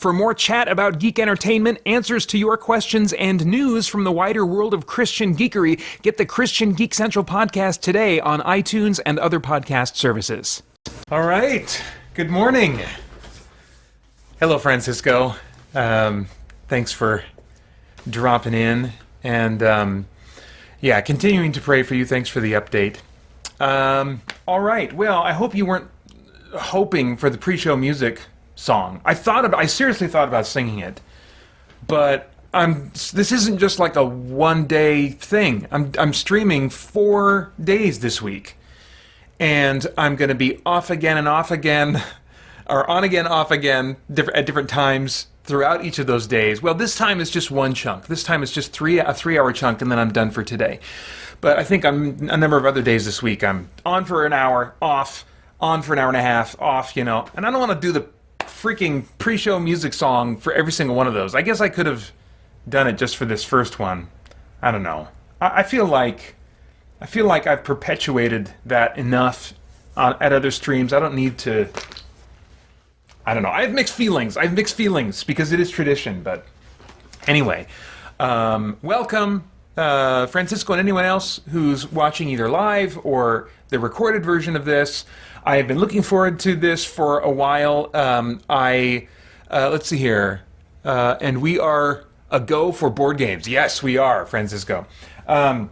For more chat about geek entertainment, answers to your questions, and news from the wider world of Christian geekery, get the Christian Geek Central podcast today on iTunes and other podcast services. All right. Good morning. Hello, Francisco. Thanks for dropping in. And, continuing to pray for you. Thanks for the update. All right. Well, I hope you weren't hoping for the pre-show music song. I seriously thought about singing it, but this isn't just like a one-day thing. I'm streaming 4 days this week, and I'm going to be off again and off again, or on again, off again, at different times throughout each of those days. Well, this time is just one chunk. This time it's just a 3-hour chunk, and then I'm done for today. But I think I'm a number of other days this week. I'm on for an hour, off, on for an hour and a half, off, and I don't want to do the freaking pre-show music song for every single one of those. I guess I could have done it just for this first one. I don't know. I feel like I've perpetuated that enough at other streams. I don't need to. I don't know. I have mixed feelings. Because it is tradition. But anyway, welcome, Francisco, and anyone else who's watching either live or the recorded version of this. I have been looking forward to this for a while. Let's see here. And we are a go for board games. Yes, we are, Francisco. I've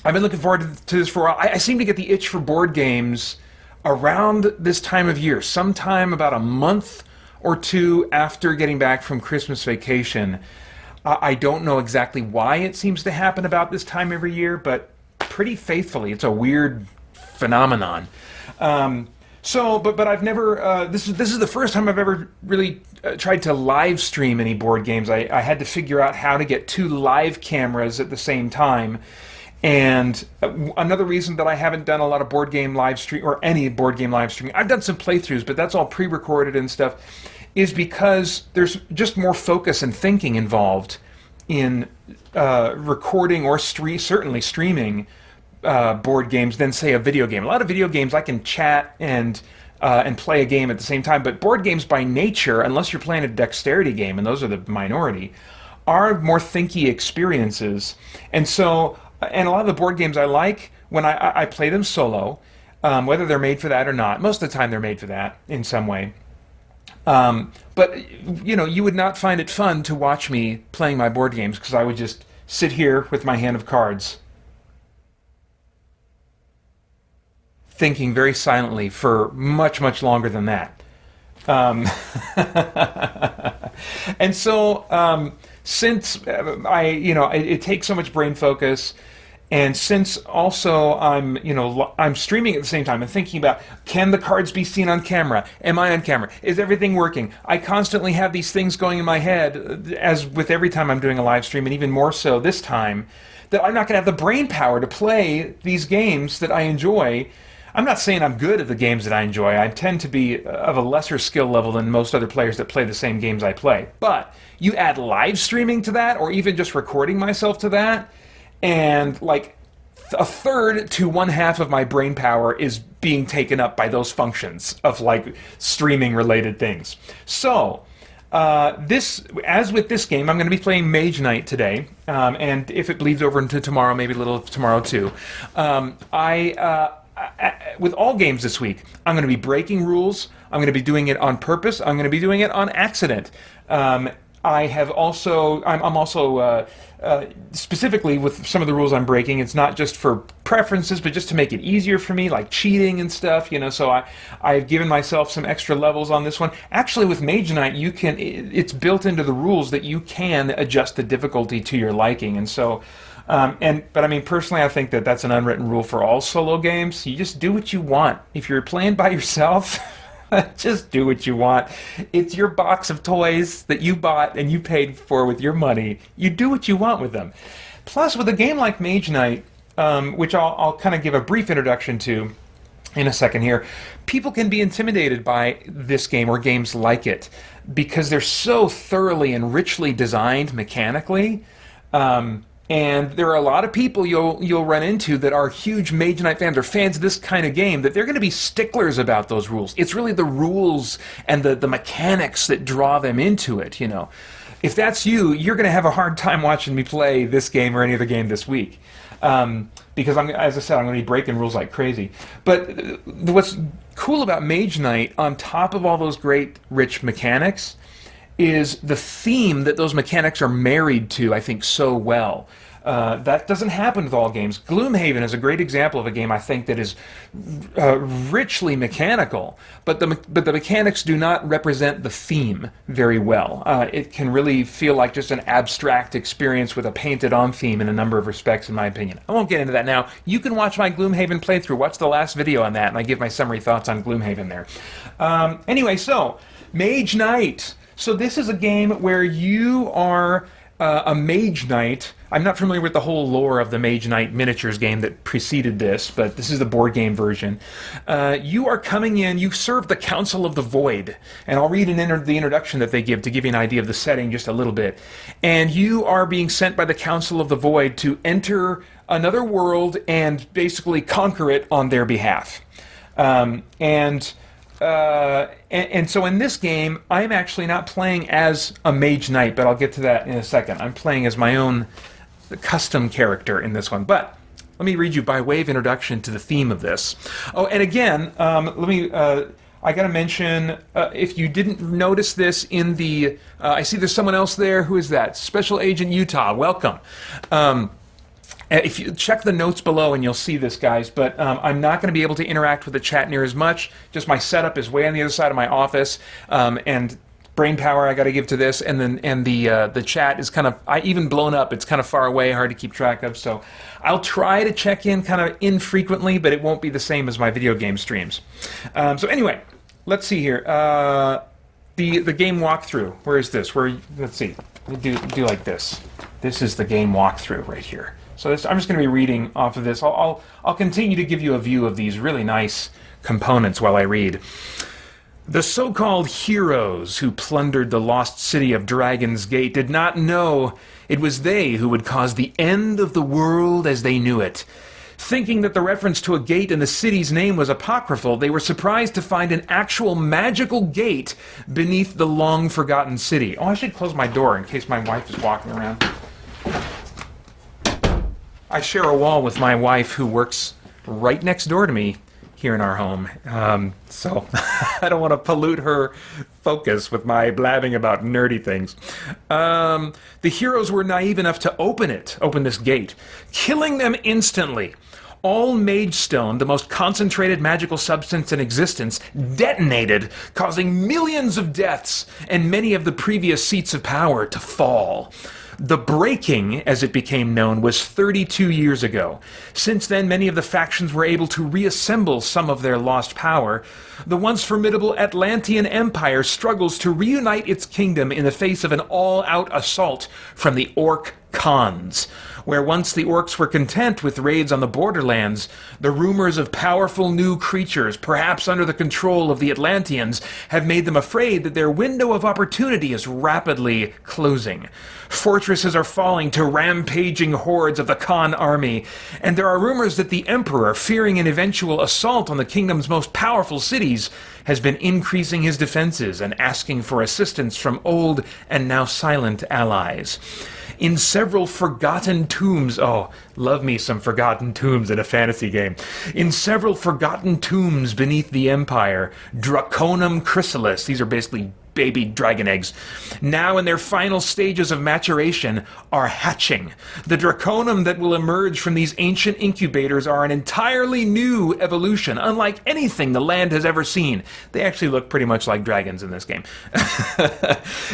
been looking forward to this for a while. I seem to get the itch for board games around this time of year, sometime about a month or two after getting back from Christmas vacation. I don't know exactly why it seems to happen about this time every year, but pretty faithfully. It's a weird phenomenon. But I've never, this is the first time I've ever really tried to live stream any board games. I had to figure out how to get 2 live cameras at the same time. And another reason that I haven't done a lot of board game live stream, or any board game live streaming, I've done some playthroughs, but that's all pre-recorded and stuff, is because there's just more focus and thinking involved in recording or certainly streaming board games than, say, a video game. A lot of video games I can chat and play a game at the same time, but board games by nature, unless you're playing a dexterity game, and those are the minority, are more thinky experiences. And so, and a lot of the board games I like, when I play them solo, whether they're made for that or not, most of the time they're made for that in some way. But, you would not find it fun to watch me playing my board games, because I would just sit here with my hand of cards, thinking very silently for much, much longer than that. And so, since it takes so much brain focus, and since also I'm streaming at the same time and thinking about, can the cards be seen on camera? Am I on camera? Is everything working? I constantly have these things going in my head, as with every time I'm doing a live stream, and even more so this time, that I'm not going to have the brain power to play these games that I enjoy. I'm not saying I'm good at the games that I enjoy. I tend to be of a lesser skill level than most other players that play the same games I play. But you add live streaming to that, or even just recording myself to that, and like a third to one half of my brain power is being taken up by those functions of like streaming related things. So as with this game, I'm going to be playing Mage Knight today, and if it bleeds over into tomorrow, maybe a little of tomorrow too. With all games this week, I'm going to be breaking rules. I'm going to be doing it on purpose. I'm going to be doing it on accident. I'm also specifically with some of the rules I'm breaking, it's not just for preferences, but just to make it easier for me, like cheating and stuff, So I've given myself some extra levels on this one. Actually, with Mage Knight, it's built into the rules that you can adjust the difficulty to your liking, and so. But I mean, personally, I think that that's an unwritten rule for all solo games. You just do what you want. If you're playing by yourself, just do what you want. It's your box of toys that you bought and you paid for with your money. You do what you want with them. Plus, with a game like Mage Knight, which I'll kind of give a brief introduction to in a second here, people can be intimidated by this game or games like it because they're so thoroughly and richly designed mechanically. And there are a lot of people you'll run into that are huge Mage Knight fans or fans of this kind of game, that they're going to be sticklers about those rules. It's really the rules and the mechanics that draw them into it, you know. If that's you, you're going to have a hard time watching me play this game or any other game this week. Because, as I said, I'm going to be breaking rules like crazy. But what's cool about Mage Knight, on top of all those great, rich mechanics, is the theme that those mechanics are married to, I think, so well. That doesn't happen with all games. Gloomhaven is a great example of a game, I think, that is richly mechanical, but the mechanics do not represent the theme very well. It can really feel like just an abstract experience with a painted-on theme in a number of respects, in my opinion. I won't get into that now. You can watch my Gloomhaven playthrough. Watch the last video on that, and I give my summary thoughts on Gloomhaven there. Anyway, so, Mage Knight. So this is a game where you are a Mage Knight. I'm not familiar with the whole lore of the Mage Knight miniatures game that preceded this, but this is the board game version. You are coming in, you serve the Council of the Void, and I'll read the introduction that they give to give you an idea of the setting just a little bit. And you are being sent by the Council of the Void to enter another world and basically conquer it on their behalf. And so in this game, I'm actually not playing as a Mage Knight, but I'll get to that in a second. I'm playing as my own custom character in this one. But let me read you by way of introduction to the theme of this. Oh, and again, I got to mention, if you didn't notice this in the, I see there's someone else there. Who is that? Special Agent Utah. Welcome. If you check the notes below and you'll see this, guys, but I'm not going to be able to interact with the chat near as much. Just my setup is way on the other side of my office, and brain power I got to give to this, and the chat is kind of even blown up. It's kind of far away, hard to keep track of. So I'll try to check in kind of infrequently, but it won't be the same as my video game streams. So anyway, let's see here. The game walkthrough. Where is this? Let's see. Do like this. This is the game walkthrough right here. So I'm just going to be reading off of this. I'll continue to give you a view of these really nice components while I read. The so-called heroes who plundered the lost city of Dragon's Gate did not know it was they who would cause the end of the world as they knew it. Thinking that the reference to a gate in the city's name was apocryphal, they were surprised to find an actual magical gate beneath the long-forgotten city. Oh, I should close my door in case my wife is walking around. I share a wall with my wife, who works right next door to me here in our home. So I don't want to pollute her focus with my blabbing about nerdy things. The heroes were naive enough to open this gate, killing them instantly. All Mage Stone, the most concentrated magical substance in existence, detonated, causing millions of deaths and many of the previous seats of power to fall. The Breaking, as it became known, was 32 years ago. Since then, many of the factions were able to reassemble some of their lost power. The once formidable Atlantean Empire struggles to reunite its kingdom in the face of an all-out assault from the Orc Khans. Where once the orcs were content with raids on the borderlands, the rumors of powerful new creatures, perhaps under the control of the Atlanteans, have made them afraid that their window of opportunity is rapidly closing. Fortresses are falling to rampaging hordes of the Khan army, and there are rumors that the Emperor, fearing an eventual assault on the kingdom's most powerful cities, has been increasing his defenses and asking for assistance from old and now silent allies. In several forgotten tombs, oh, love me some forgotten tombs in a fantasy game. In several forgotten tombs beneath the Empire, Draconum chrysalis, these are basically baby dragon eggs, now in their final stages of maturation, are hatching. The Draconum that will emerge from these ancient incubators are an entirely new evolution, unlike anything the land has ever seen. They actually look pretty much like dragons in this game.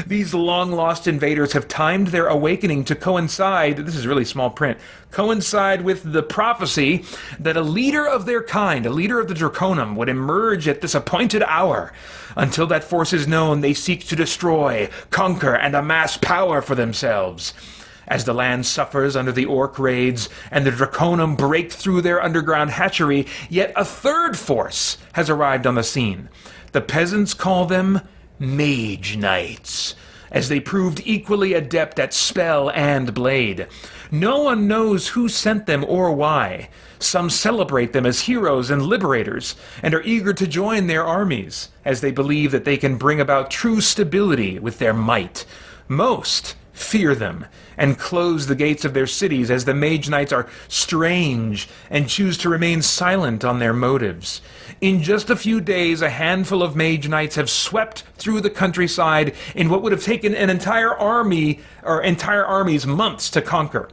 These long-lost invaders have timed their awakening to coincide, this is really small print, coincide with the prophecy that a leader of their kind, a leader of the Draconum, would emerge at this appointed hour. Until that force is known, they seek to destroy, conquer, and amass power for themselves. As the land suffers under the orc raids, and the Draconum break through their underground hatchery, yet a third force has arrived on the scene. The peasants call them Mage Knights. as they proved equally adept at spell and blade. No one knows who sent them or why. Some celebrate them as heroes and liberators, and are eager to join their armies, as they believe that they can bring about true stability with their might. Most fear them, and close the gates of their cities as the Mage Knights are strange and choose to remain silent on their motives. In just a few days, a handful of Mage Knights have swept through the countryside in what would have taken an entire army, or entire armies, months to conquer.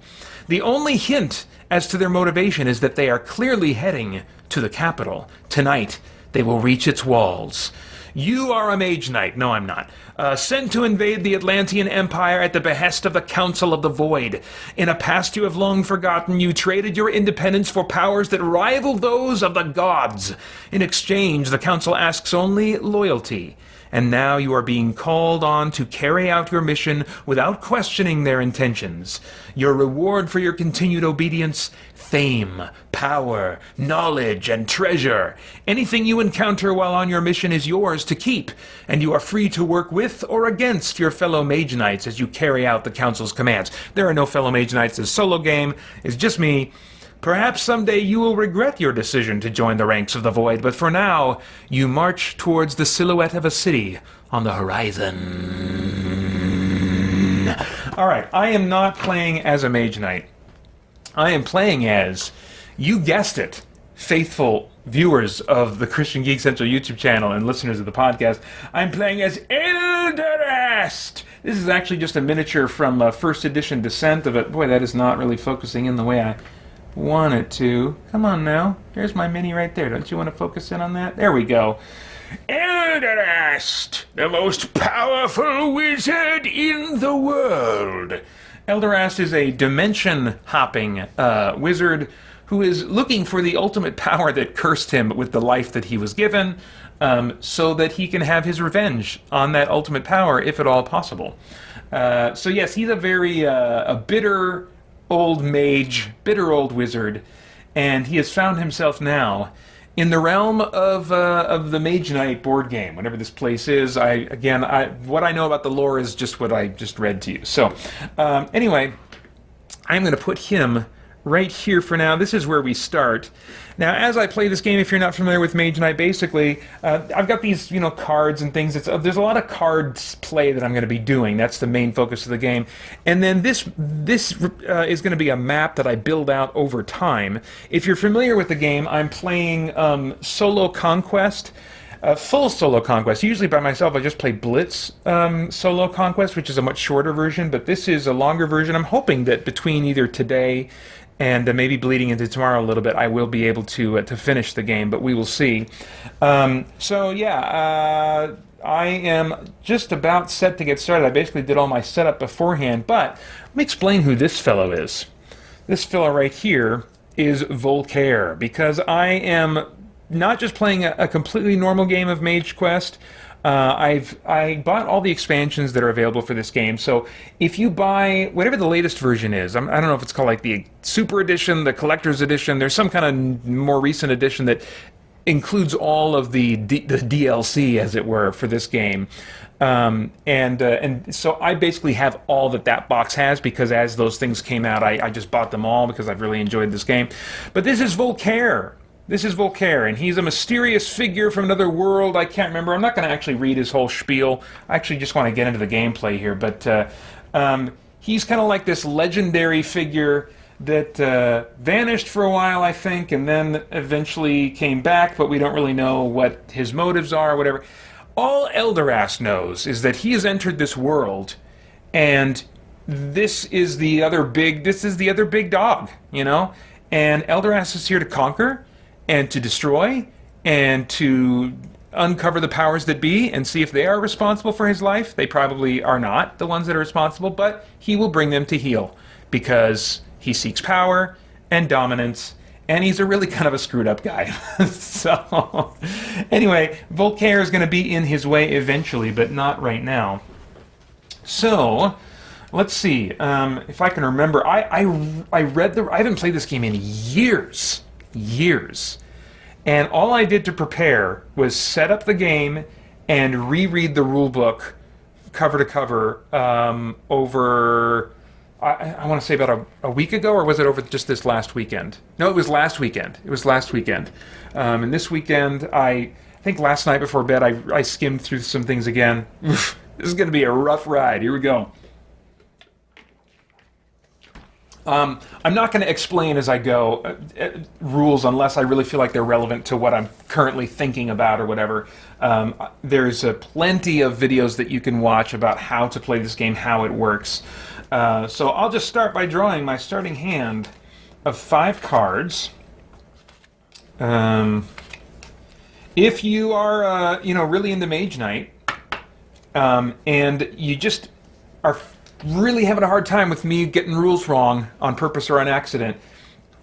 The only hint as to their motivation is that they are clearly heading to the capital. Tonight, they will reach its walls. You are a Mage Knight. No, I'm not. Sent to invade the Atlantean Empire at the behest of the Council of the Void. In a past you have long forgotten, you traded your independence for powers that rival those of the gods. In exchange, the Council asks only loyalty. And now you are being called on to carry out your mission without questioning their intentions. Your reward for your continued obedience: fame, power, knowledge, and treasure. Anything you encounter while on your mission is yours to keep, and you are free to work with or against your fellow Mage Knights as you carry out the Council's commands. There are no fellow Mage Knights. This solo game is just me. Perhaps someday you will regret your decision to join the ranks of the Void, but for now, you march towards the silhouette of a city on the horizon. Alright, I am not playing as a Mage Knight. I am playing as, you guessed it, faithful viewers of the Christian Geek Central YouTube channel and listeners of the podcast, I'm playing as Elderast! This is actually just a miniature from first edition Descent of it. Boy, that is not really focusing in the way I want it to. Come on now. There's my mini right there. Don't you want to focus in on that? There we go. Elderast, the most powerful wizard in the world. Elderast is a dimension-hopping wizard who is looking for the ultimate power that cursed him with the life that he was given, so that he can have his revenge on that ultimate power, if at all possible. So yes, he's a very a bitter old mage, bitter old wizard, and he has found himself now in the realm of the Mage Knight board game, whatever this place is. What I know about the lore is just what I just read to you. So, anyway, I'm going to put him right here for now. This is where we start. Now, as I play this game, if you're not familiar with Mage Knight, basically, I've got these, cards and things. There's a lot of cards play that I'm going to be doing. That's the main focus of the game. And then this is going to be a map that I build out over time. If you're familiar with the game, I'm playing solo conquest. Full solo conquest. Usually by myself, I just play Blitz solo conquest, which is a much shorter version, but this is a longer version. I'm hoping that between either today and maybe bleeding into tomorrow a little bit, I will be able to finish the game, but we will see. I am just about set to get started. I basically did all my setup beforehand, but let me explain who this fellow is. This fellow right here is Voltaire, because I am not just playing a completely normal game of Mage Quest. I bought all the expansions that are available for this game, so if you buy whatever the latest version is, I don't know if it's called like the Super Edition, the Collector's Edition, there's some kind of more recent edition that includes all of the DLC, as it were, for this game. And so I basically have all that box has, because as those things came out, I just bought them all because I've really enjoyed this game. But this is Voltaire. This is Voltaire, and he's a mysterious figure from another world. I can't remember. I'm not going to actually read his whole spiel. I actually just want to get into the gameplay here. But he's kind of like this legendary figure that vanished for a while, I think, and then eventually came back, but we don't really know what his motives are or whatever. All Elderast knows is that he has entered this world, and this is the other big dog, And Elderast is here to conquer and to destroy and to uncover the powers that be and see if they are responsible for his life. They probably are not the ones that are responsible, but he will bring them to heel because he seeks power and dominance, and he's a really kind of a screwed up guy. So, anyway, Voltaire is going to be in his way eventually, but not right now. So, let's see if I can remember. I haven't played this game in years, and all I did to prepare was set up the game and reread the rule book cover to cover over, I want to say about a week ago, or was it over just this last weekend? No, it was last weekend. And this weekend, I think last night before bed, I skimmed through some things again. This is going to be a rough ride. Here we go. I'm not going to explain as I go rules unless I really feel like they're relevant to what I'm currently thinking about or whatever. There's plenty of videos that you can watch about how to play this game, how it works. So I'll just start by drawing my starting hand of 5 cards. If you are, really into Mage Knight, and you just are really having a hard time with me getting rules wrong on purpose or on accident,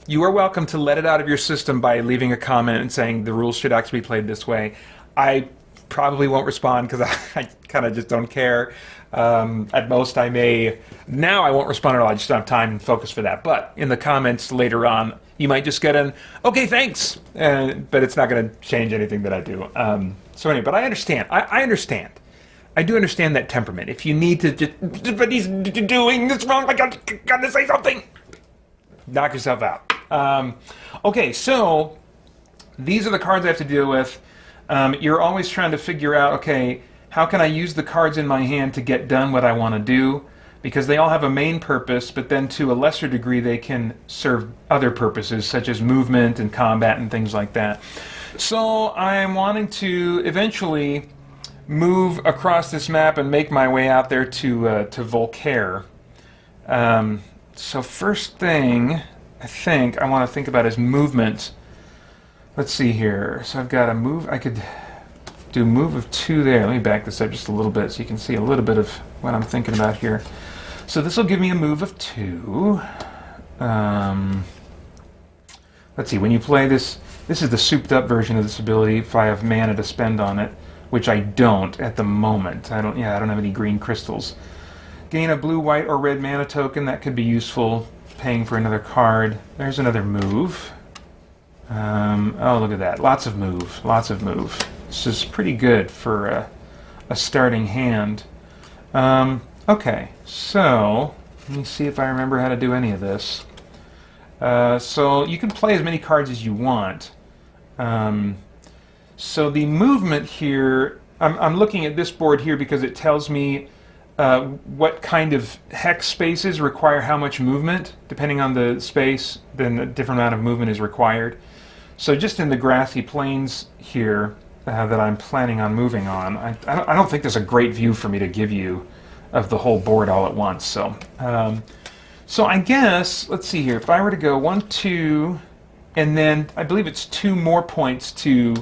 you are welcome to let it out of your system by leaving a comment and saying the rules should actually be played this way. I probably won't respond because I kind of just don't care. At most I may... Now I won't respond at all. I just don't have time and focus for that. But in the comments later on, you might just get an, okay, thanks. But it's not going to change anything that I do. So anyway, but I understand. I understand. I do understand that temperament. If you need to just... But he's doing this wrong. I got to say something. Knock yourself out. Okay, so these are the cards I have to deal with. You're always trying to figure out, okay, how can I use the cards in my hand to get done what I want to do? Because they all have a main purpose, but then to a lesser degree they can serve other purposes, such as movement and combat and things like that. So I'm wanting to eventually move across this map and make my way out there to Volcaire. So first thing I think I want to think about is movement. Let's see here. So I've got a move. I could do a move of 2 there. Let me back this up just a little bit so you can see a little bit of what I'm thinking about here. So this will give me a move of 2. Let's see. When you play this, this is the souped up version of this ability. If I have mana to spend on it, which I don't at the moment. I don't have any green crystals. Gain a blue, white, or red mana token. That could be useful. Paying for another card. There's another move. Oh, look at that. Lots of move. This is pretty good for a starting hand. Okay, so let me see if I remember how to do any of this. So you can play as many cards as you want. So the movement here, I'm looking at this board here because it tells me what kind of hex spaces require how much movement. Depending on the space, then a different amount of movement is required. So just in the grassy plains here that I'm planning on moving on, I don't think there's a great view for me to give you of the whole board all at once. So, so I guess, let's see here, if I were to go 1, 2, and then I believe it's 2 more points to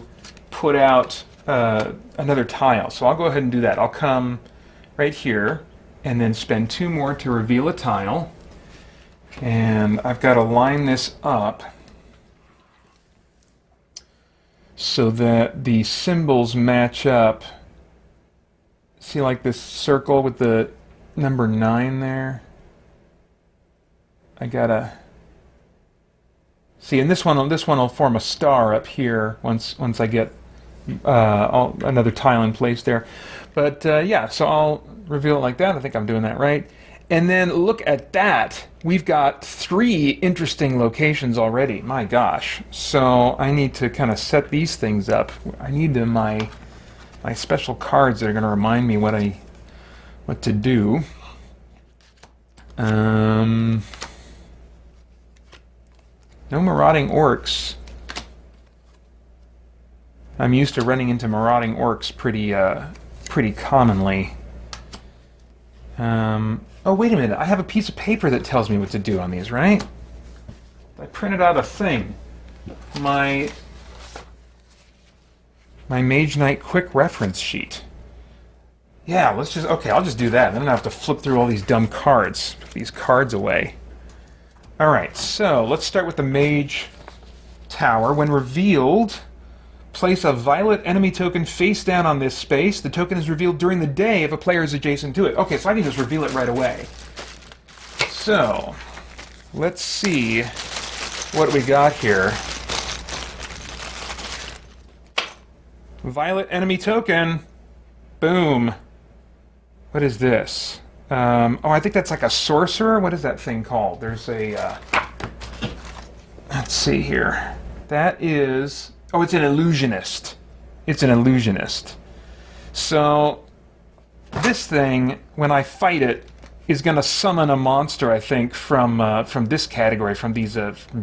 put out another tile. So I'll go ahead and do that. I'll come right here and then spend 2 more to reveal a tile. And I've got to line this up so that the symbols match up. See, like this circle with the number 9 there? I gotta... See, and this one will form a star up here once I get another tile in place there. But yeah, so I'll reveal it like that. I think I'm doing that right. And then look at that. We've got 3 interesting locations already. My gosh. So I need to kind of set these things up. I need my special cards that are going to remind me what to do. No marauding orcs. I'm used to running into marauding orcs pretty commonly. Oh, wait a minute. I have a piece of paper that tells me what to do on these, right? I printed out a thing. My Mage Knight quick reference sheet. Yeah, I'll just do that. Then I don't have to flip through all these dumb cards. Put these cards away. Alright, so let's start with the Mage Tower. When revealed, place a violet enemy token face down on this space. The token is revealed during the day if a player is adjacent to it. Okay, so I can just reveal it right away. So, let's see what we got here. Violet enemy token. Boom. What is this? Oh, I think that's like a sorcerer. What is that thing called? There's a... let's see here. That is... Oh, it's an illusionist. It's an illusionist. So, this thing, when I fight it, is going to summon a monster, I think, from this category, from these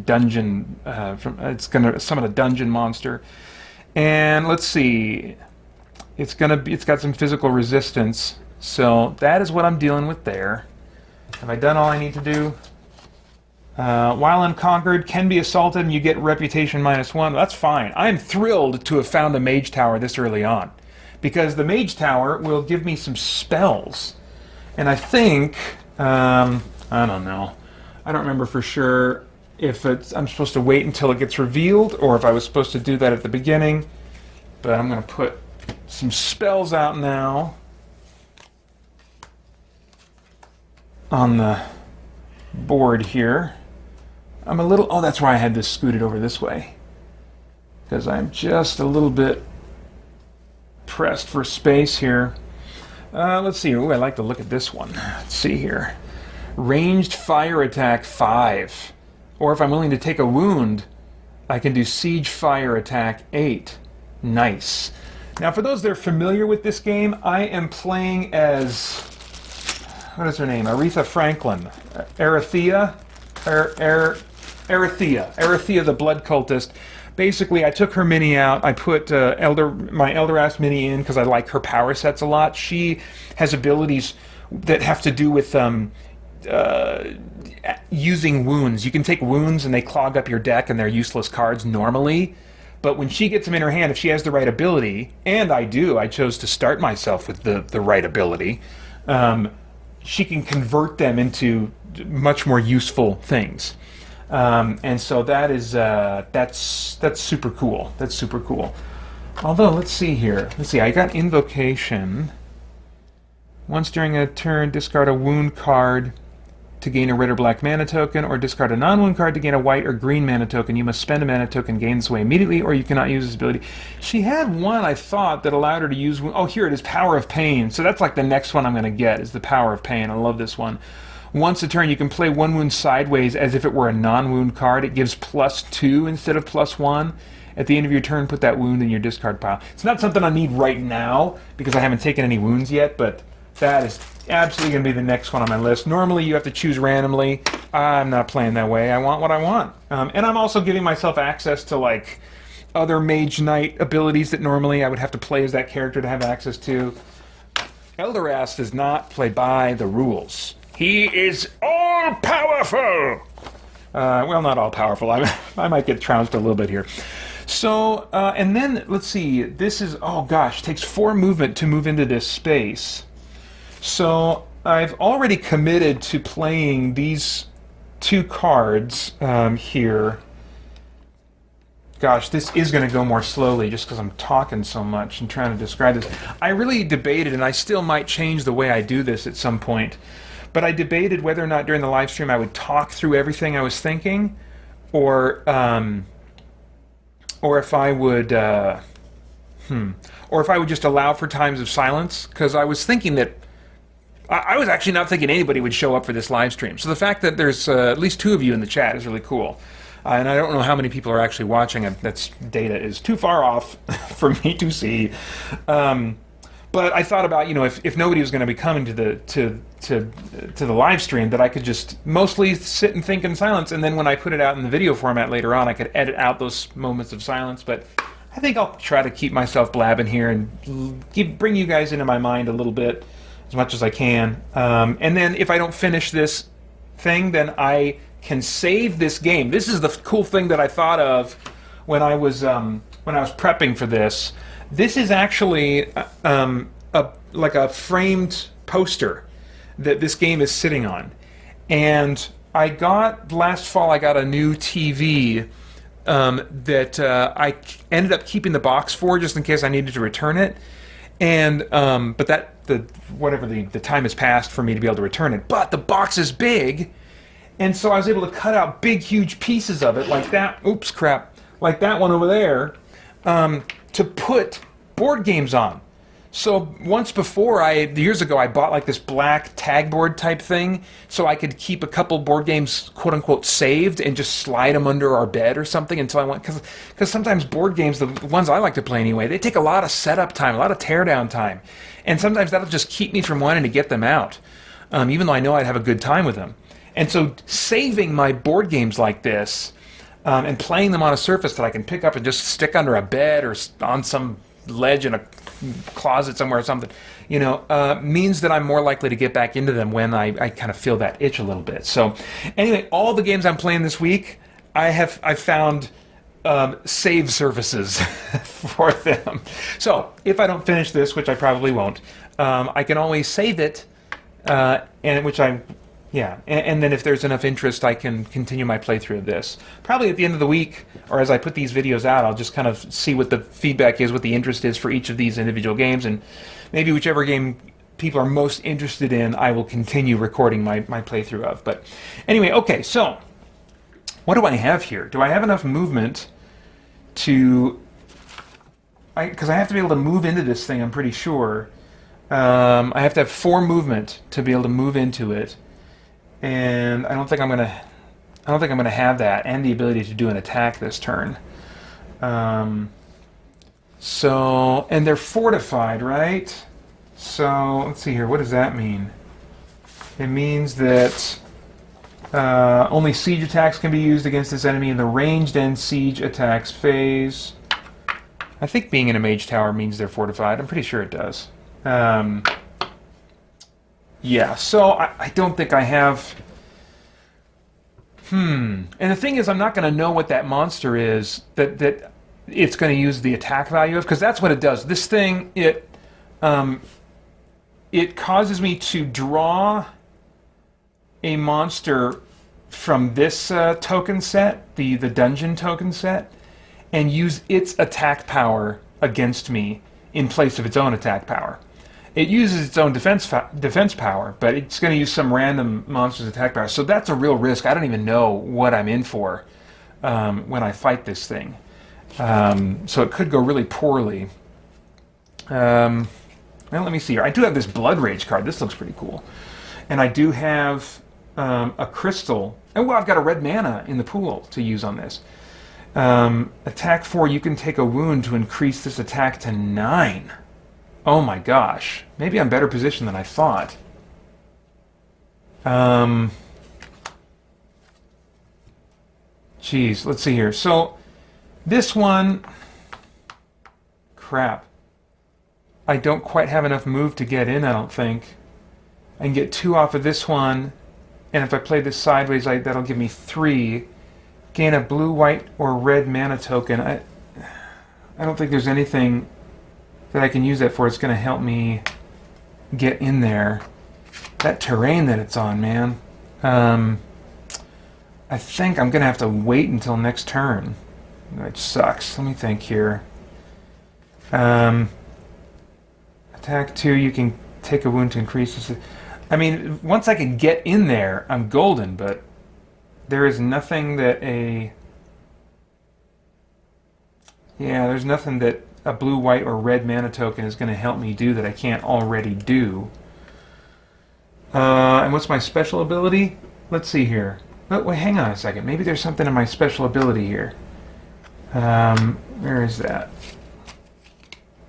dungeon... it's going to summon a dungeon monster. And let's see... It's got some physical resistance. So that is what I'm dealing with there. Have I done all I need to do? While unconquered, can be assaulted and you get reputation -1. That's fine. I am thrilled to have found a mage tower this early on, because the mage tower will give me some spells. And I think, I don't know. I don't remember for sure if I'm supposed to wait until it gets revealed or if I was supposed to do that at the beginning. But I'm going to put some spells out now on the board here. I'm a little... Oh, that's why I had this scooted over this way. Because I'm just a little bit pressed for space here. Let's see. Ooh, I like to look at this one. Let's see here. Ranged fire attack 5. Or if I'm willing to take a wound, I can do siege fire attack 8. Nice. Now, for those that are familiar with this game, I am playing as... What is her name? Aretha Franklin. Arethea? Arethea, the blood cultist. Basically, I took her mini out. I put my Elderast mini in because I like her power sets a lot. She has abilities that have to do with using wounds. You can take wounds and they clog up your deck and they're useless cards normally. But when she gets them in her hand, if she has the right ability, and I do, I chose to start myself with the right ability, she can convert them into much more useful things. And so that is that's super cool. That's super cool. Although, let's see here. Let's see, I got Invocation. Once during a turn, discard a wound card to gain a red or black mana token, or discard a non-wound card to gain a white or green mana token. You must spend a mana token, gain this way immediately, or you cannot use this ability. She had one, I thought, that allowed her to use... Oh, here it is, Power of Pain. So that's like the next one I'm going to get, is the Power of Pain. I love this one. Once a turn, you can play one wound sideways as if it were a non-wound card. It gives +2 instead of +1. At the end of your turn, put that wound in your discard pile. It's not something I need right now, because I haven't taken any wounds yet, but that is absolutely going to be the next one on my list. Normally, you have to choose randomly. I'm not playing that way. I want what I want. And I'm also giving myself access to, like, other Mage Knight abilities that normally I would have to play as that character to have access to. Elderast does not play by the rules. He is all-powerful! Well, not all-powerful. I might get trounced a little bit here. So, and then, let's see. This is, oh gosh, takes 4 movement to move into this space. So I've already committed to playing these 2 cards here. Gosh, this is going to go more slowly just because I'm talking so much and trying to describe this. I really debated, and I still might change the way I do this at some point, but I debated whether or not during the live stream I would talk through everything I was thinking, or if I would... or if I would just allow for times of silence, because I was thinking that I was actually not thinking anybody would show up for this live stream. So the fact that there's at least 2 of you in the chat is really cool. And I don't know how many people are actually watching. That's data is too far off for me to see. But I thought about, you know, if nobody was going to be coming to the live stream, that I could just mostly sit and think in silence, and then when I put it out in the video format later on, I could edit out those moments of silence. But I think I'll try to keep myself blabbing here and bring you guys into my mind a little bit, as much as I can. And then if I don't finish this thing, then I can save this game. This is the cool thing that I thought of when I was prepping for this. This is actually like a framed poster that this game is sitting on. And last fall I got a new TV that I ended up keeping the box for just in case I needed to return it. And but the time has passed for me to be able to return it. But the box is big, and so I was able to cut out big, huge pieces of it, like that. Oops, crap! Like that one over there, to put board games on. So once before, years ago, I bought like this black tag board type thing so I could keep a couple board games, quote unquote, saved and just slide them under our bed or something until I went, because sometimes board games, the ones I like to play anyway, they take a lot of setup time, a lot of teardown time, and sometimes that'll just keep me from wanting to get them out, even though I know I'd have a good time with them. And so saving my board games like this and playing them on a surface that I can pick up and just stick under a bed or on some ledge in a closet somewhere or something, means that I'm more likely to get back into them when I kind of feel that itch a little bit. So anyway, all the games I'm playing this week, I found save services for them. So if I don't finish this, which I probably won't, I can always save it, and then if there's enough interest, I can continue my playthrough of this. Probably at the end of the week, or as I put these videos out, I'll just kind of see what the feedback is, what the interest is for each of these individual games, and maybe whichever game people are most interested in, I will continue recording my playthrough of. But anyway, okay, so what do I have here? Do I have enough movement to... Because I have to be able to move into this thing, I'm pretty sure. I have to have 4 movement to be able to move into it. And I don't think I'm gonna have that, and the ability to do an attack this turn. And they're fortified, right? So let's see here. What does that mean? It means that only siege attacks can be used against this enemy in the ranged end siege attacks phase. I think being in a mage tower means they're fortified. I'm pretty sure it does. Yeah, so I don't think I have... And the thing is, I'm not going to know what that monster is that it's going to use the attack value of, because that's what it does. This thing, it causes me to draw a monster from this token set, the dungeon token set, and use its attack power against me in place of its own attack power. It uses its own defense power, but it's going to use some random monster's attack power. So that's a real risk. I don't even know what I'm in for when I fight this thing. So it could go really poorly. Well, let me see here. I do have this Blood Rage card. This looks pretty cool. And I do have a crystal. And well, I've got a red mana in the pool to use on this. Attack 4, you can take a wound to increase this attack to 9. Oh my gosh. Maybe I'm better positioned than I thought. Geez, let's see here. So, this one... Crap. I don't quite have enough move to get in, I don't think. I can get 2 off of this one, and if I play this sideways, that'll give me 3. Gain a blue, white, or red mana token. I don't think there's anything that I can use that for. It's going to help me get in there. That terrain that it's on, man. I think I'm going to have to wait until next turn, which sucks. Let me think here. Attack 2, you can take a wound to increase this. I mean, once I can get in there, I'm golden, but there is nothing that there's nothing that a blue, white, or red mana token is going to help me do that I can't already do. And what's my special ability? Let's see here. Oh, wait, hang on a second. Maybe there's something in my special ability here. Where is that?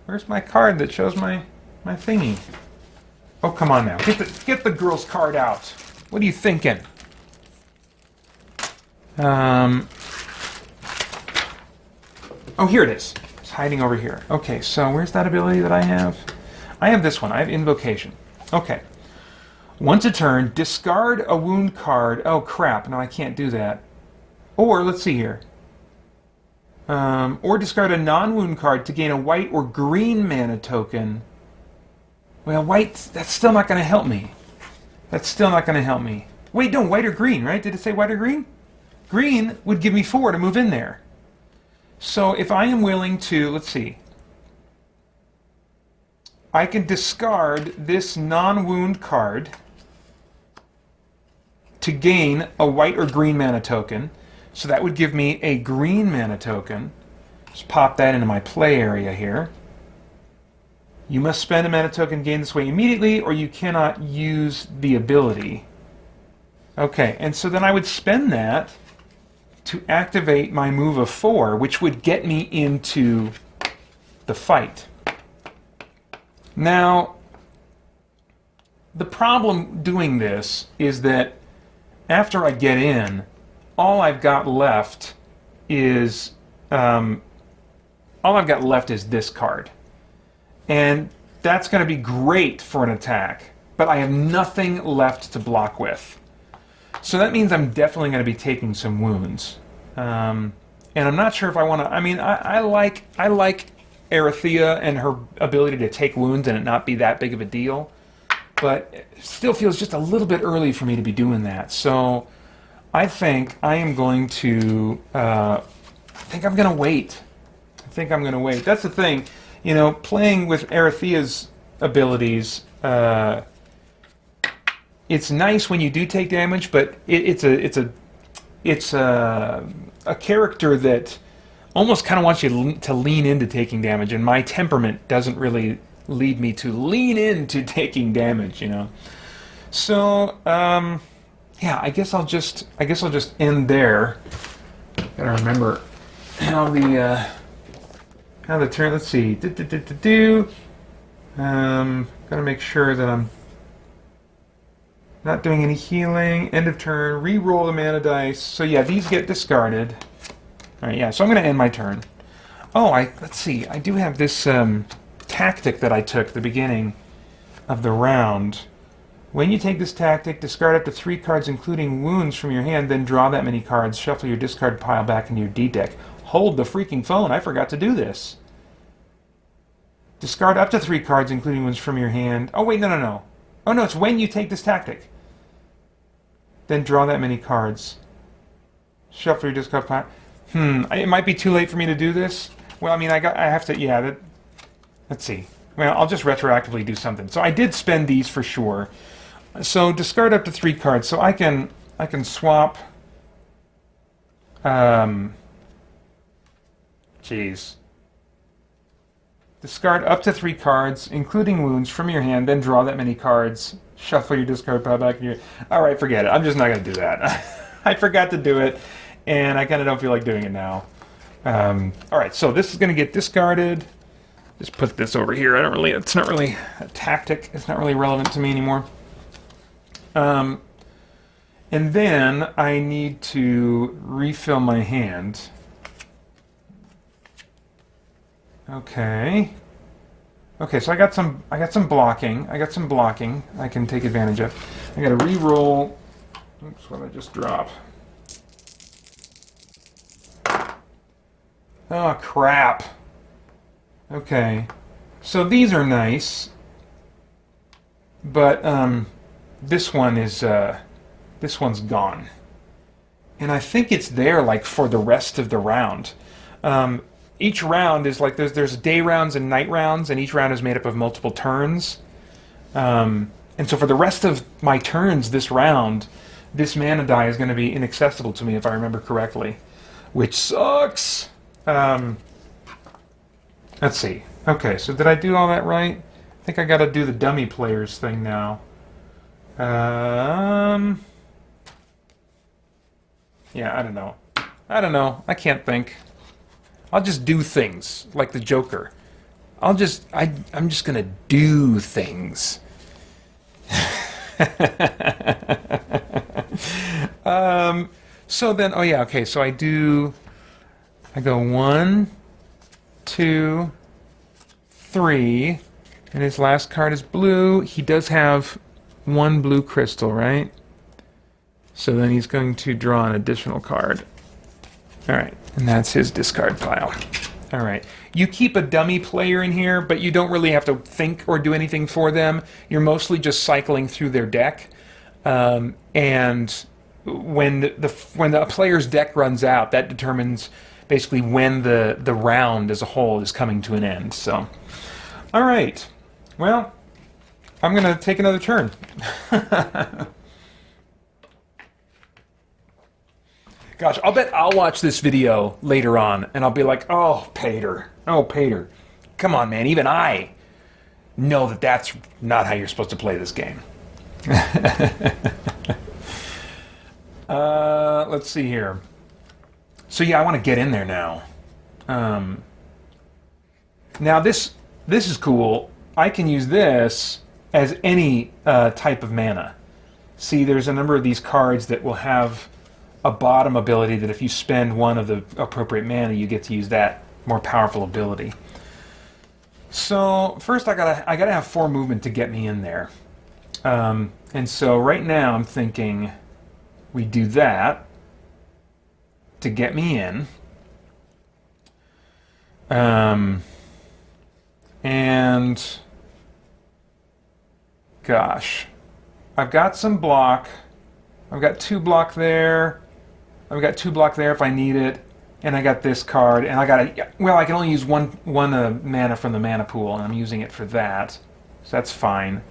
Where's my card that shows my thingy? Oh, come on now. Get the girl's card out. What are you thinking? Oh, here it is. It's hiding over here. Okay, so where's that ability that I have? I have this one. I have Invocation. Okay. Once a turn, discard a wound card. Oh, crap. No, I can't do that. Or, let's see here. Or discard a non-wound card to gain a white or green mana token. Well, white, that's still not going to help me. That's still not going to help me. Wait, no, white or green, right? Did it say white or green? Green would give me 4 to move in there. So if I am willing to, let's see. I can discard this non-wound card to gain a white or green mana token. So that would give me a green mana token. Just pop that into my play area here. You must spend a mana token gained this way immediately, or you cannot use the ability. Okay, and so then I would spend that to activate my move of 4, which would get me into the fight. Now, the problem doing this is that after I get in, all I've got left is this card. And that's going to be great for an attack, but I have nothing left to block with. So that means I'm definitely going to be taking some wounds. And I'm not sure if I want to... I mean, I like Erithia and her ability to take wounds and it not be that big of a deal, but it still feels just a little bit early for me to be doing that. So I think I am going to... I think I'm going to wait. That's the thing. You know, playing with Erithia's abilities, it's nice when you do take damage, but it's a character that almost kind of wants you to lean into taking damage, and my temperament doesn't really lead me to lean into taking damage, you know. So, yeah, I guess I'll just end there. Gotta remember how the turn. Let's see. Gotta make sure that I'm not doing any healing. End of turn. Re-roll the mana dice. So yeah, these get discarded. All right. Yeah. So I'm gonna end my turn. Oh, let's see. I do have this tactic that I took at the beginning of the round. When you take this tactic, discard up to 3 cards, including wounds, from your hand. Then draw that many cards. Shuffle your discard pile back into your D deck. Hold the freaking phone. I forgot to do this. Discard up to 3 cards, including ones from your hand. Oh, wait, no. Oh, no, it's when you take this tactic. Then draw that many cards. Shuffle your discard pile. It might be too late for me to do this. Well, I mean, I have to, yeah, let's see. Well, I'll just retroactively do something. So I did spend these for sure. So discard up to 3 cards. So I can swap... Discard up to 3 cards, including wounds, from your hand, then draw that many cards. Shuffle your discard pile back in your... Alright, forget it. I'm just not going to do that. I forgot to do it, and I kind of don't feel like doing it now. Alright, so this is going to get discarded. Just put this over here. It's not really a tactic. It's not really relevant to me anymore. And then I need to refill my hand. Okay, so I got some blocking. I can take advantage of. I got to re-roll. Oops, what did I just drop? Oh, crap. Okay. So these are nice. But this one's gone. And I think it's there like for the rest of the round. Each round is like there's day rounds and night rounds, and each round is made up of multiple turns. And so for the rest of my turns this round, this mana die is going to be inaccessible to me if I remember correctly, which sucks. Let's see. Okay, so did I do all that right? I think I got to do the dummy players thing now. Yeah, I don't know. I can't think. I'll just do things like the Joker. I'm just gonna do things. So then, oh yeah, okay. So I go 1, 2, 3, and his last card is blue. He does have 1 blue crystal, right? So then he's going to draw an additional card. All right, and that's his discard pile. All right, you keep a dummy player in here, but you don't really have to think or do anything for them. You're mostly just cycling through their deck, and when the player's deck runs out, that determines basically when the round as a whole is coming to an end. So, all right, well, I'm gonna take another turn. Gosh, I'll bet I'll watch this video later on, and I'll be like, oh, Pater, come on, man, even I know that that's not how you're supposed to play this game. Let's see here. So yeah, I want to get in there now. Now this is cool. I can use this as any type of mana. See, there's a number of these cards that will have a bottom ability that if you spend one of the appropriate mana, you get to use that more powerful ability. So first I gotta have 4 movement to get me in there. And so right now I'm thinking we do that to get me in. And gosh, I've got some block. I've got 2 block there. I've got 2 block there if I need it. And I got this card, and I can only use one mana from the mana pool, and I'm using it for that, so that's fine.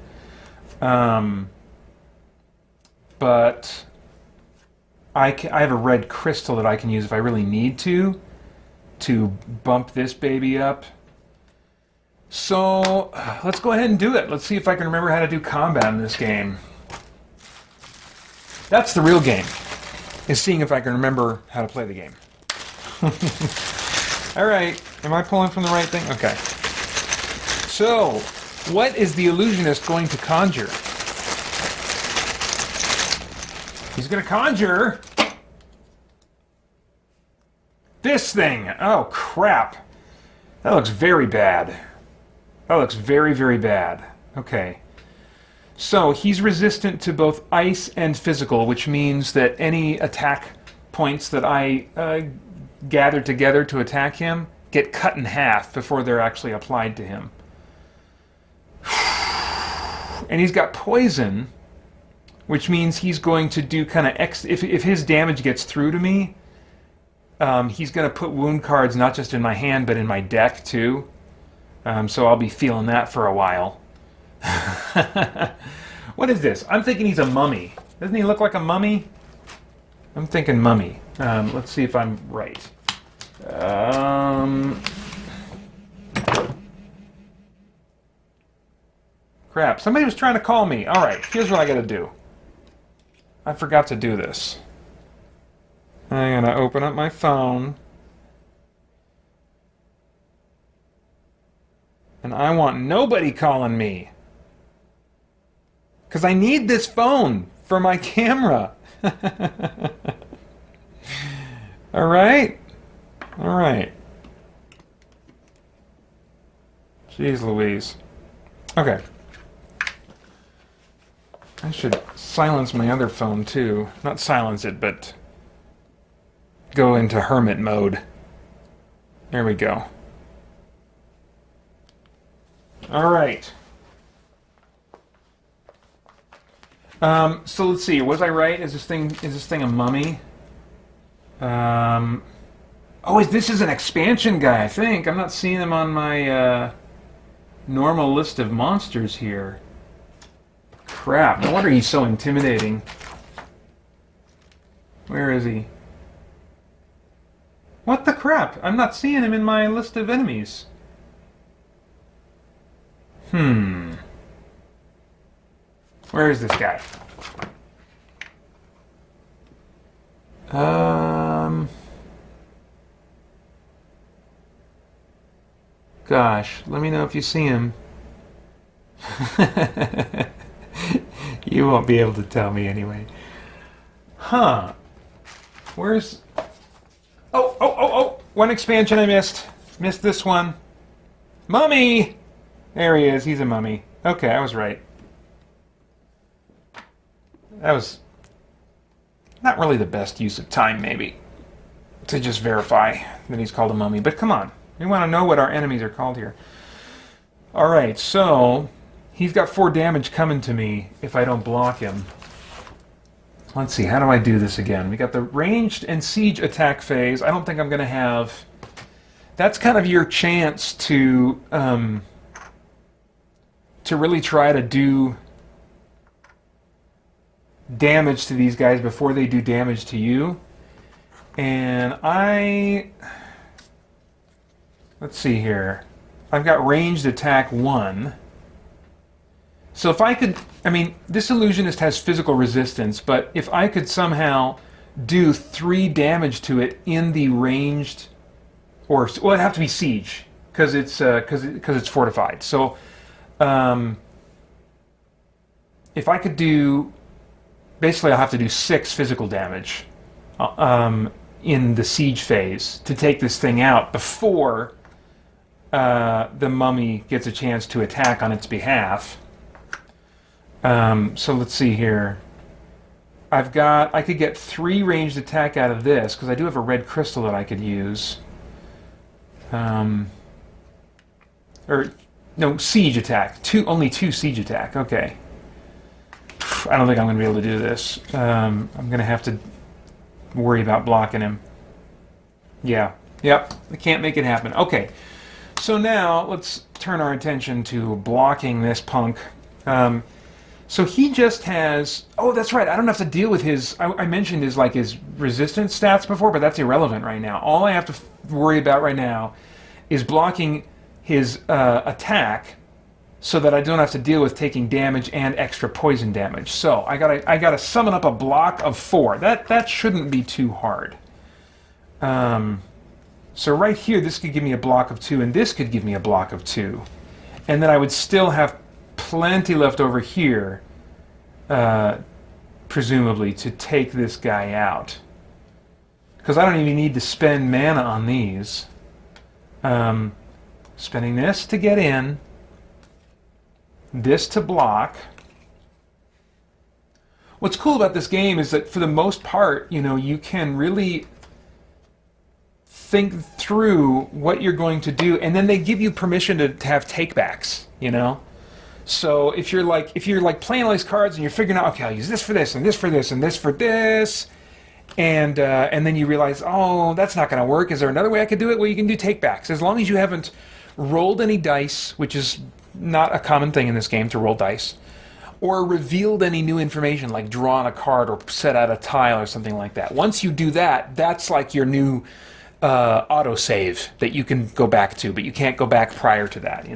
But I have a red crystal that I can use if I really need to bump this baby up. So let's go ahead and do it. Let's see if I can remember how to do combat in this game. That's the real game, is seeing if I can remember how to play the game. Alright, am I pulling from the right thing? Okay. So, what is the illusionist going to conjure? He's going to conjure this thing. Oh, crap. That looks very bad. That looks very, very bad. Okay. So, he's resistant to both ice and physical, which means that any attack points that I gather together to attack him get cut in half before they're actually applied to him. And he's got poison, which means he's going to do kind of if his damage gets through to me, he's going to put wound cards not just in my hand but in my deck too. So I'll be feeling that for a while. What is this? I'm thinking he's a mummy. Doesn't he look like a mummy? I'm thinking mummy. Let's see if I'm right. Crap, somebody was trying to call me. Alright, here's what I gotta do. I forgot to do this. I'm gonna open up my phone. And I want nobody calling me. Because I need this phone for my camera. Alright? Alright. Jeez Louise. Okay. I should silence my other phone too. Not silence it, but go into hermit mode. There we go. Alright. So let's see. Was I right? Is this thing a mummy? Oh, this is an expansion guy, I think. I'm not seeing him on my normal list of monsters here. Crap. No wonder he's so intimidating. Where is he? What the crap? I'm not seeing him in my list of enemies. Where is this guy? Gosh, let me know if you see him. You won't be able to tell me anyway. Huh. Where's... Oh! One expansion I missed. Missed this one. Mummy! There he is. He's a mummy. Okay, I was right. That was not really the best use of time, maybe, to just verify that he's called a mummy. But come on. We want to know what our enemies are called here. Alright, so he's got 4 damage coming to me if I don't block him. Let's see, how do I do this again? We got the ranged and siege attack phase. I don't think I'm going to have... That's kind of your chance to really try to do damage to these guys before they do damage to you. And let's see here. I've got ranged attack 1. So if I could, I mean, this illusionist has physical resistance, but if I could somehow do 3 damage to it in the ranged, or well, it'd have to be siege because it's fortified. So if I could do, basically, I'll have to do 6 physical damage in the siege phase to take this thing out before the mummy gets a chance to attack on its behalf. So let's see here. I could get 3 ranged attack out of this because I do have a red crystal that I could use. Or no, siege attack. Only 2 siege attack. Okay. I don't think I'm going to be able to do this. I'm going to have to worry about blocking him. Yeah. Yep. I can't make it happen. Okay. So now let's turn our attention to blocking this punk. So he just has... Oh, that's right. I don't have to deal with his... I mentioned his resistance stats before, but that's irrelevant right now. All I have to worry about right now is blocking his attack so that I don't have to deal with taking damage and extra poison damage. So I gotta summon up a block of 4. That shouldn't be too hard. So right here, this could give me a block of 2, and this could give me a block of 2. And then I would still have plenty left over here, presumably, to take this guy out. Because I don't even need to spend mana on these. Spending this to get in, this to block. What's cool about this game is that for the most part, you can really think through what you're going to do, and then they give you permission to have takebacks, So if you're playing all these cards and you're figuring out, okay, I'll use this for this and this for this and this for this, and then you realize, oh, that's not going to work. Is there another way I could do it? Well, you can do takebacks as long as you haven't rolled any dice, which is not a common thing in this game to roll dice, or revealed any new information like drawn a card or set out a tile or something like that. Once you do that, that's like your new autosave that you can go back to, but you can't go back prior to that,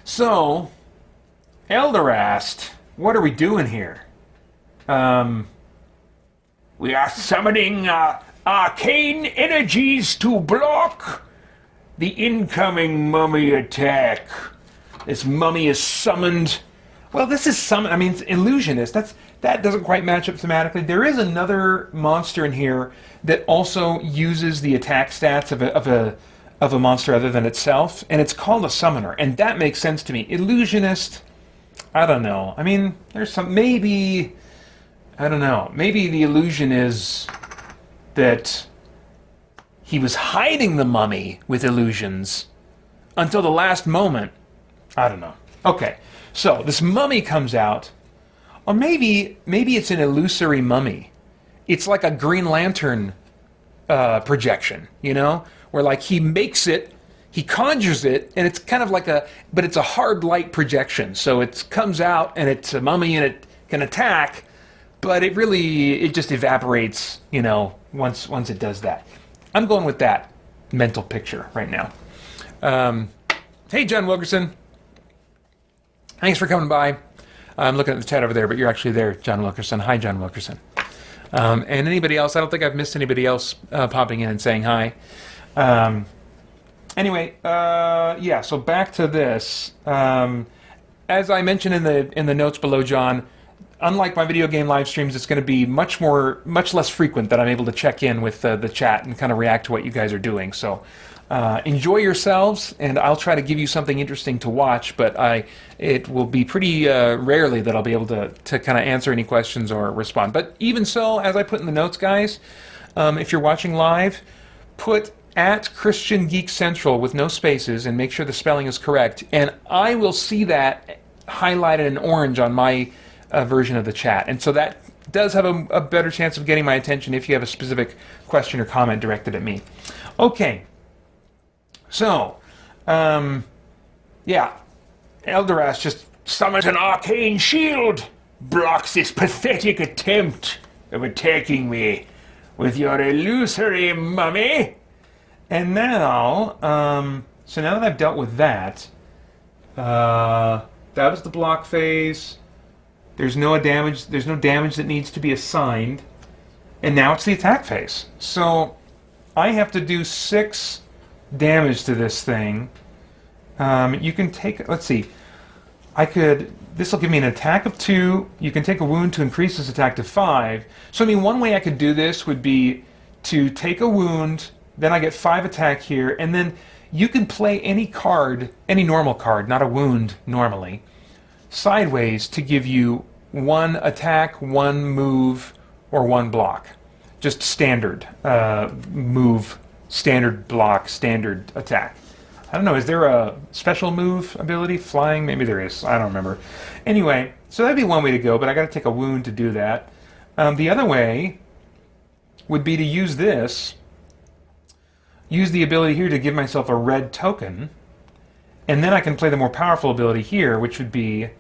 So, Elderast, what are we doing here? We are summoning arcane energies to block the incoming mummy attack. This mummy is summoned. Well, this is summoned. I mean, it's illusionist. That doesn't quite match up thematically. There is another monster in here that also uses the attack stats of a monster other than itself, and it's called a summoner, and that makes sense to me. Illusionist, I don't know. I mean, there's some, maybe, I don't know. Maybe the illusion is that he was hiding the mummy with illusions until the last moment. I don't know. Okay, so this mummy comes out. Or maybe it's an illusory mummy. It's like a Green Lantern projection, where he makes it, he conjures it, and it's kind of but it's a hard light projection. So it comes out and it's a mummy and it can attack, but it just evaporates, once it does that. I'm going with that mental picture right now. Hey, John Wilkerson. Thanks for coming by. I'm looking at the chat over there, but you're actually there, John Wilkerson. Hi, John Wilkerson. And anybody else? I don't think I've missed anybody else popping in and saying hi. Anyway, yeah. So back to this. As I mentioned in the notes below, John, unlike my video game live streams, it's going to be much less frequent that I'm able to check in with the chat and kind of react to what you guys are doing. So enjoy yourselves, and I'll try to give you something interesting to watch, but it will be pretty rarely that I'll be able to kind of answer any questions or respond. But even so, as I put in the notes, guys, if you're watching live, put at Christian Geek Central with no spaces and make sure the spelling is correct, and I will see that highlighted in orange on my version of the chat. And so that does have a better chance of getting my attention if you have a specific question or comment directed at me. Okay. So, yeah, Elderast just summons an arcane shield, blocks this pathetic attempt of attacking me with your illusory mummy. And now, so now that I've dealt with that, that was the block phase. There's no damage that needs to be assigned. And now it's the attack phase. So I have to do 6 damage to this thing. You can take, let's see, this will give me an attack of 2. You can take a wound to increase this attack to 5. So I mean, one way I could do this would be to take a wound, then I get 5 attack here, and then you can play any card, any normal card, not a wound normally, sideways to give you 1 attack, 1 move, or 1 block. Just standard move, standard block, standard attack. I don't know, is there a special move ability? Flying? Maybe there is. I don't remember. Anyway, so that'd be one way to go, but I gotta take a wound to do that. The other way would be to use this. Use the ability here to give myself a red token, and then I can play the more powerful ability here, which would be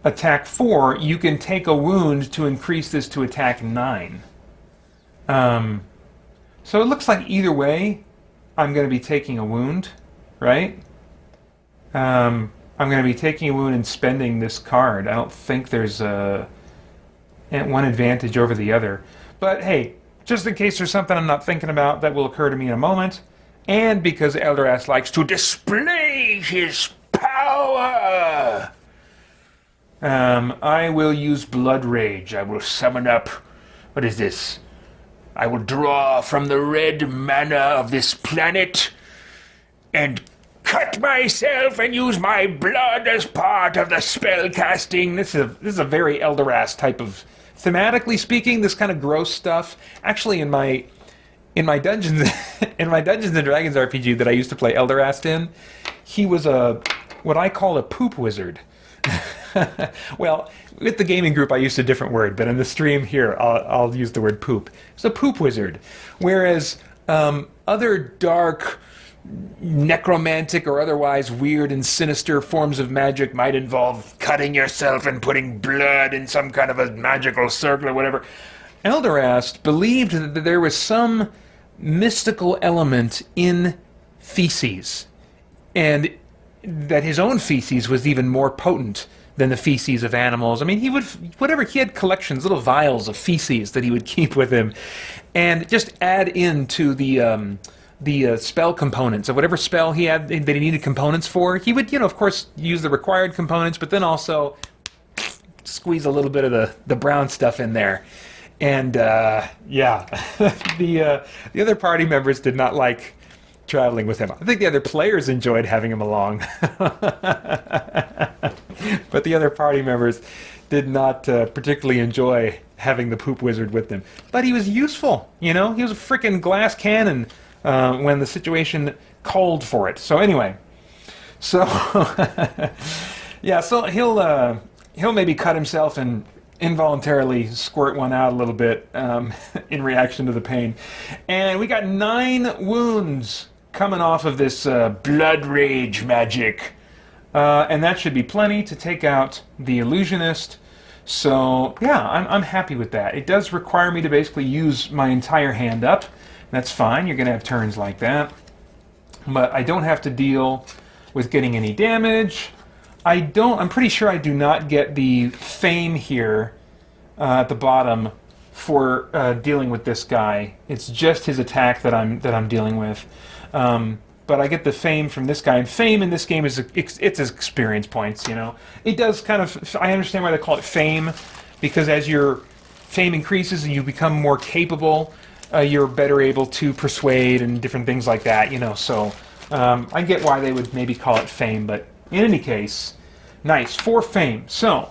attack 4. You can take a wound to increase this to attack 9. So it looks like either way, I'm going to be taking a wound, right? I'm going to be taking a wound and spending this card. I don't think there's one advantage over the other. But hey, just in case there's something I'm not thinking about, that will occur to me in a moment. And because Elderast likes to display his power, I will use Blood Rage. I will summon up... What is this? I will draw from the red mana of this planet and cut myself and use my blood as part of the spell casting. This is a very Elderast type of... Thematically speaking, this kind of gross stuff. Actually, in my Dungeons in my Dungeons and Dragons RPG that I used to play Elderast in, he was what I call a poop wizard. Well, with the gaming group I used a different word, but in the stream here I'll use the word poop. It's a poop wizard. Whereas other dark, necromantic or otherwise weird and sinister forms of magic might involve cutting yourself and putting blood in some kind of a magical circle or whatever. Elderast believed that there was some mystical element in feces, and that his own feces was even more potent than the feces of animals. I mean, he had collections, little vials of feces that he would keep with him, and just add into the spell components of whatever spell he had that he needed components for. He would, of course, use the required components, but then also squeeze a little bit of the brown stuff in there. And yeah, the other party members did not like traveling with him. I think the other players enjoyed having him along, but the other party members did not particularly enjoy having the poop wizard with them. But he was useful, He was a freaking glass cannon when the situation called for it. So anyway, yeah, so he'll maybe cut himself and involuntarily squirt one out a little bit in reaction to the pain. And we got 9 wounds coming off of this Blood Rage magic. And that should be plenty to take out the Illusionist. So yeah, I'm happy with that. It does require me to basically use my entire hand up. That's fine, you're going to have turns like that. But I don't have to deal with getting any damage. I'm pretty sure I do not get the fame here at the bottom for dealing with this guy. It's just his attack that I'm dealing with. But I get the fame from this guy, and fame in this game it's experience points. It does kind of. I understand why they call it fame, because as your fame increases and you become more capable, you're better able to persuade and different things like that. So I get why they would maybe call it fame, but in any case, nice, 4 fame. So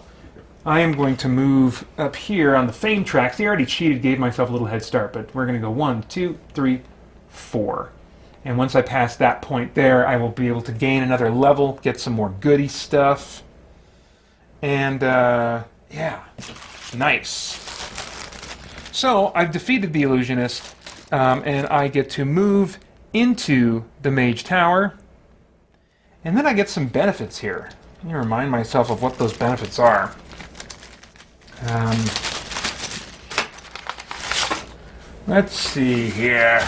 I am going to move up here on the fame tracks. They already cheated, gave myself a little head start, but we're going to go 1, 2, 3, 4. And once I pass that point there, I will be able to gain another level, get some more goody stuff. And, yeah, nice. So I've defeated the Illusionist, and I get to move into the Mage Tower. And then I get some benefits here. Let me remind myself of what those benefits are. Let's see here.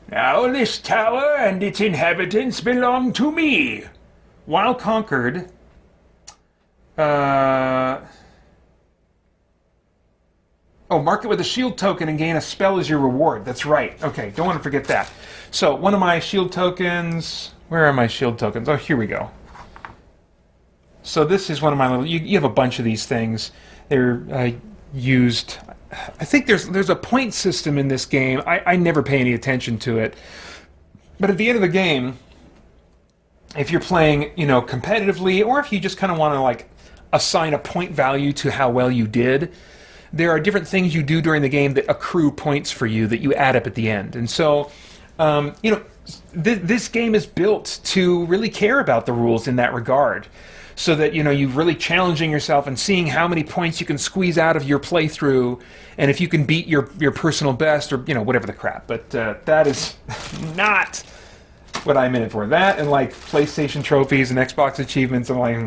Now this tower and its inhabitants belong to me. while conquered, mark it with a shield token and gain a spell as your reward. That's right. Okay, don't want to forget that. So, one of my shield tokens... Where are my shield tokens? Oh, here we go. So this is one of my little... You have a bunch of these things. They're used... I think there's a point system in this game. I never pay any attention to it. But at the end of the game, if you're playing, competitively, or if you just kind of want to, like, assign a point value to how well you did, there are different things you do during the game that accrue points for you that you add up at the end. And so, this game is built to really care about the rules in that regard. So that, you're really challenging yourself and seeing how many points you can squeeze out of your playthrough, and if you can beat your personal best, or, whatever the crap. But that is not what I'm in it for. That and, like, PlayStation trophies and Xbox achievements, I'm like,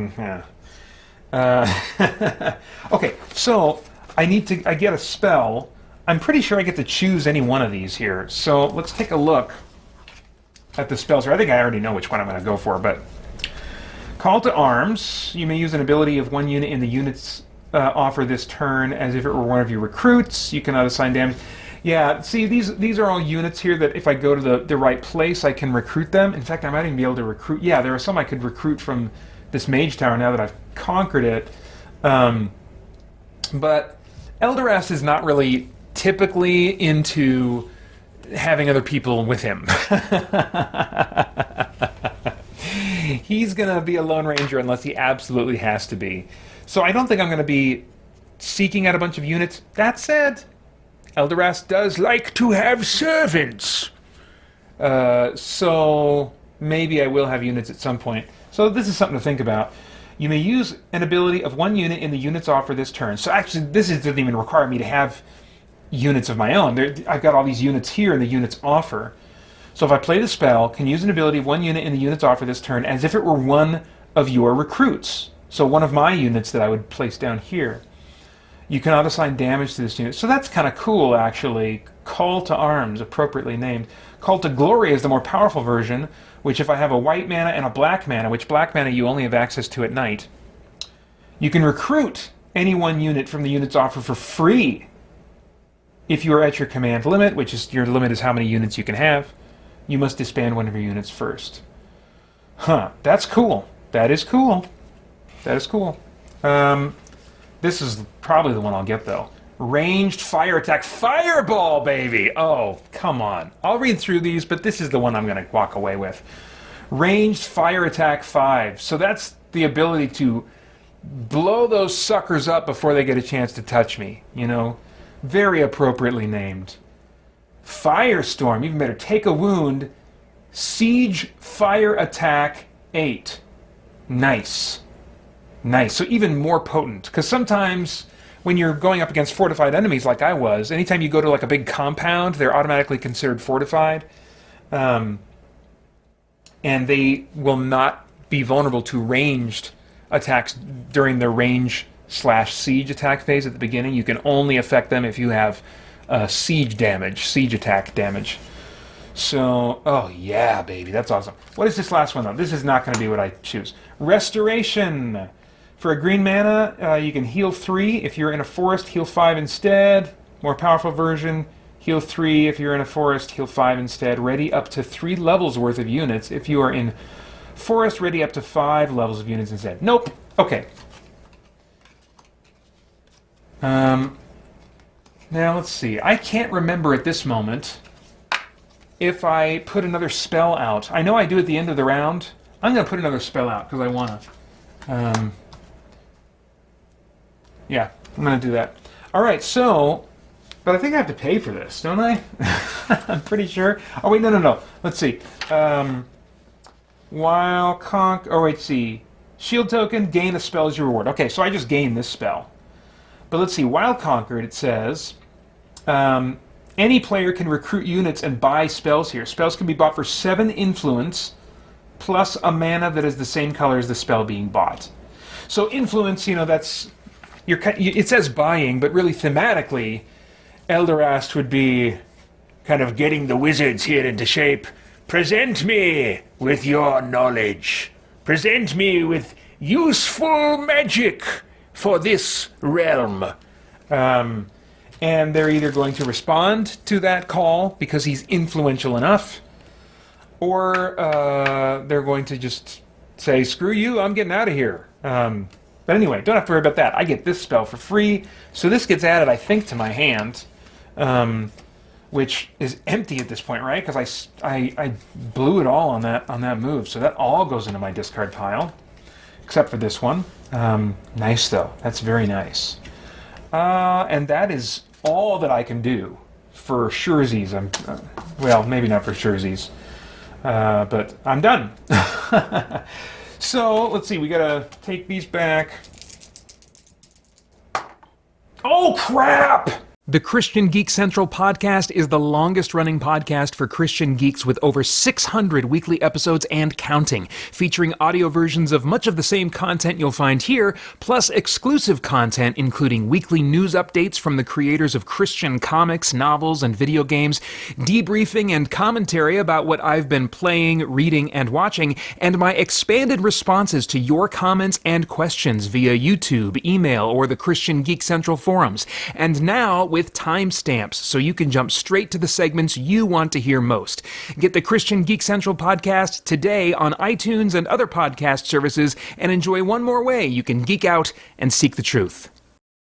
Okay, so I get a spell. I'm pretty sure I get to choose any one of these here. So let's take a look at the spells here. I think I already know which one I'm going to go for, but... Call to Arms. You may use an ability of one unit in the unit's offer this turn as if it were one of your recruits. You cannot assign damage. Yeah, see, these are all units here that if I go to the right place, I can recruit them. In fact, I might even be able to recruit... Yeah, there are some I could recruit from this Mage Tower now that I've conquered it. But Elderast is not really typically into having other people with him. He's going to be a Lone Ranger unless he absolutely has to be. So I don't think I'm going to be seeking out a bunch of units. That said, Elderast does like to have servants. So maybe I will have units at some point. So this is something to think about. You may use an ability of one unit in the unit's offer this turn. So actually, this doesn't even require me to have units of my own. I've got all these units here in the unit's offer. So if I play the spell, can use an ability of one unit in the unit's offer this turn as if it were one of your recruits. So one of my units that I would place down here. You cannot assign damage to this unit. So that's kind of cool, actually. Call to Arms, appropriately named. Call to Glory is the more powerful version, which if I have a white mana and a black mana, which black mana you only have access to at night, you can recruit any one unit from the unit's offer for free. If you are at your command limit, which is your limit is how many units you can have, you must disband one of your units first. Huh, that's cool. That is cool. That is cool. This is probably the one I'll get, though. Ranged fire attack. Fireball, baby! Oh, come on. I'll read through these, but this is the one I'm going to walk away with. Ranged fire attack 5. So that's the ability to blow those suckers up before they get a chance to touch me. Very appropriately named. Firestorm, even better. Take a wound. Siege fire attack 8. Nice. Nice. So even more potent. Because sometimes when you're going up against fortified enemies like I was, anytime you go to like a big compound, they're automatically considered fortified. And they will not be vulnerable to ranged attacks during the range/siege attack phase at the beginning. You can only affect them if you have siege damage, siege attack damage. So, oh yeah, baby, that's awesome. What is this last one, though? This is not going to be what I choose. Restoration. For a green mana, you can heal 3. If you're in a forest, heal 5 instead. More powerful version, heal 3. If you're in a forest, heal 5 instead. Ready up to 3 levels worth of units. If you are in forest, ready up to 5 levels of units instead. Nope. Okay. Now, let's see. I can't remember at this moment if I put another spell out. I know I do at the end of the round. I'm going to put another spell out because I want to. Yeah, I'm going to do that. All right, so... But I think I have to pay for this, don't I? I'm pretty sure. Oh, wait, no. Let's see. See. Shield token, gain a spell as your reward. Okay, so I just gained this spell. But let's see. While conquered, it says... any player can recruit units and buy spells here. Spells can be bought for 7 influence, plus a mana that is the same color as the spell being bought. So influence, that's... it says buying, but really thematically, Elderast would be kind of getting the wizards here into shape. Present me with your knowledge. Present me with useful magic for this realm. And they're either going to respond to that call because he's influential enough, or they're going to just say, screw you, I'm getting out of here. But anyway, don't have to worry about that. I get this spell for free, so this gets added, I think, to my hand, which is empty at this point, right? Because I blew it all on that move, so that all goes into my discard pile, except for this one. Nice, though. That's very nice. And that is all that I can do for surezies. Well, maybe not for surezies, but I'm done. So, let's see, we gotta take these back. Oh, crap! The Christian Geek Central podcast is the longest-running podcast for Christian geeks with over 600 weekly episodes and counting, featuring audio versions of much of the same content you'll find here, plus exclusive content including weekly news updates from the creators of Christian comics, novels, and video games, debriefing and commentary about what I've been playing, reading, and watching, and my expanded responses to your comments and questions via YouTube, email, or the Christian Geek Central forums. And now, with timestamps, so you can jump straight to the segments you want to hear most. Get the Christian Geek Central podcast today on iTunes and other podcast services, and enjoy one more way you can geek out and seek the truth.